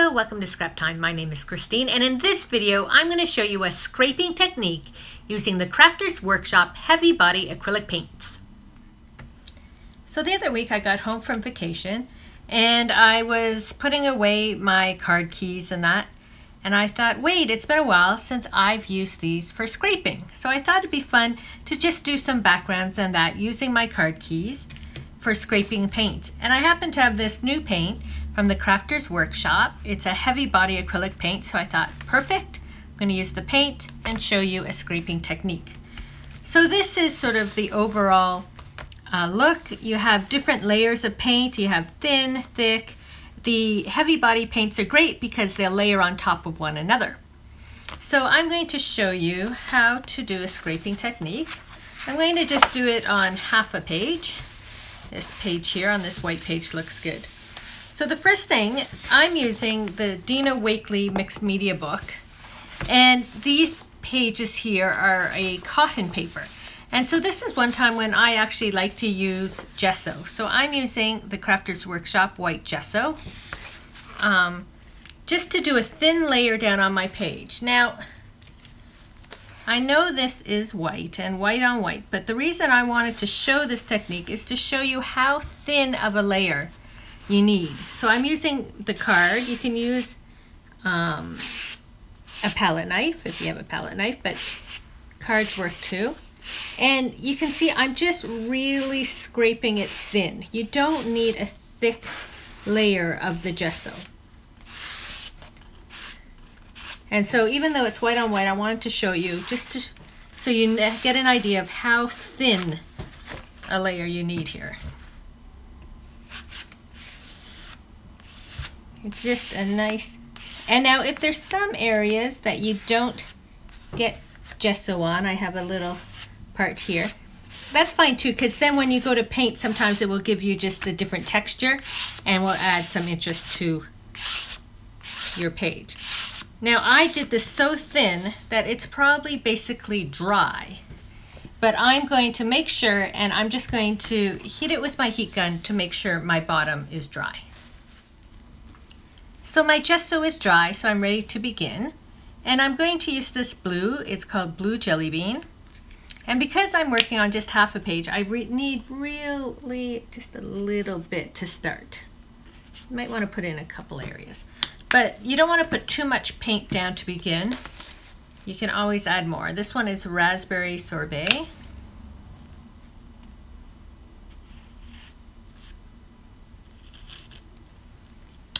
Hello, welcome to Scrap Time. My name is Christine, and in this video I'm going to show you a scraping technique using the Crafter's Workshop Heavy Body Acrylic Paints. So the other week I got home from vacation and I was putting away my card keys and that, and I thought, wait, it's been a while since I've used these for scraping. So I thought it'd be fun to just do some backgrounds on that using my card keys for scraping paint. And I happen to have this new paint from the Crafter's Workshop. It's a heavy body acrylic paint, so I thought, perfect. I'm going to use the paint and show you a scraping technique. So this is sort of the overall look. You have different layers of paint. You have thin, thick. The heavy body paints are great because they'll layer on top of one another. So I'm going to show you how to do a scraping technique. I'm going to just do it on half a page. This page here on this white page looks good. So the first thing, I'm using the Dina Wakley Mixed Media book, and these pages here are a cotton paper. And so this is one time when I actually like to use gesso. So I'm using the Crafter's Workshop white gesso just to do a thin layer down on my page. Now, I know this is white and white on white, but the reason I wanted to show this technique is to show you how thin of a layer you need. So I'm using the card. You can use a palette knife if you have a palette knife, but cards work too. And you can see I'm just really scraping it thin. You don't need a thick layer of the gesso. And so even though it's white on white, I wanted to show you just so you get an idea of how thin a layer you need here. It's just a nice, and now if there's some areas that you don't get gesso on, I have a little part here, that's fine too, because then when you go to paint, sometimes it will give you just a different texture and will add some interest to your page. Now I did this so thin that it's probably basically dry, but I'm going to make sure, and I'm just going to heat it with my heat gun to make sure my bottom is dry. So my gesso is dry, so I'm ready to begin. And I'm going to use this blue. It's called Blue Jellybean. And because I'm working on just half a page, I need really just a little bit to start. You might want to put in a couple areas. But you don't want to put too much paint down to begin. You can always add more. This one is Raspberry Sorbet.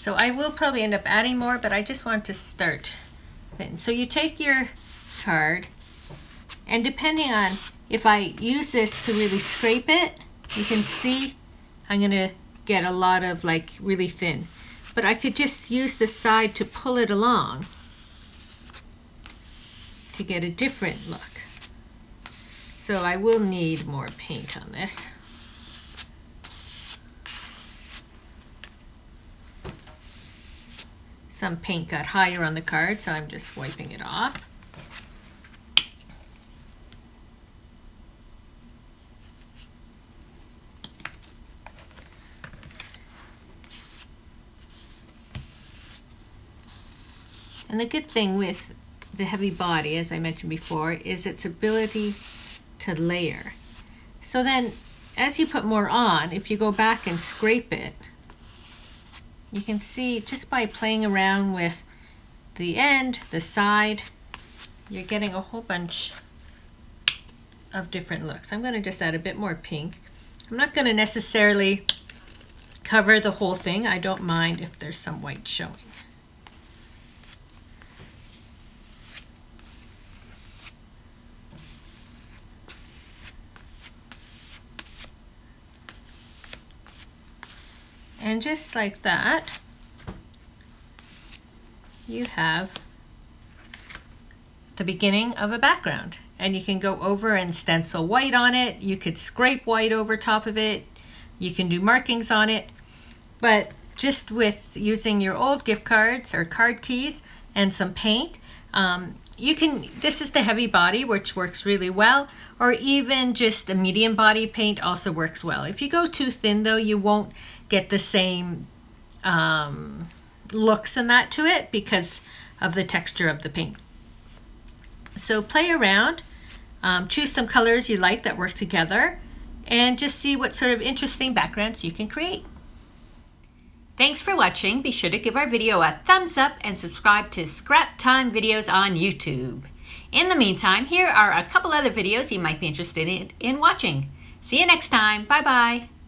So I will probably end up adding more, but I just want to start thin. So you take your card, and depending on if I use this to really scrape it, you can see I'm going to get a lot of like really thin. But I could just use the side to pull it along to get a different look. So I will need more paint on this. Some paint got higher on the card, so I'm just wiping it off. And the good thing with the heavy body, as I mentioned before, is its ability to layer. So then, as you put more on, if you go back and scrape it, you can see just by playing around with the end, the side, you're getting a whole bunch of different looks. I'm going to just add a bit more pink. I'm not going to necessarily cover the whole thing. I don't mind if there's some white showing. And just like that, you have the beginning of a background. And you can go over and stencil white on it. You could scrape white over top of it. You can do markings on it. But just with using your old gift cards or card keys and some paint, you can, this is the heavy body, which works really well, or even just the medium body paint also works well. If you go too thin though, you won't get the same looks and that to it because of the texture of the paint. So play around, choose some colors you like that work together, and just see what sort of interesting backgrounds you can create. Thanks for watching. Be sure to give our video a thumbs up and subscribe to Scrap Time videos on YouTube. In the meantime, here are a couple other videos you might be interested in watching. See you next time. Bye-bye.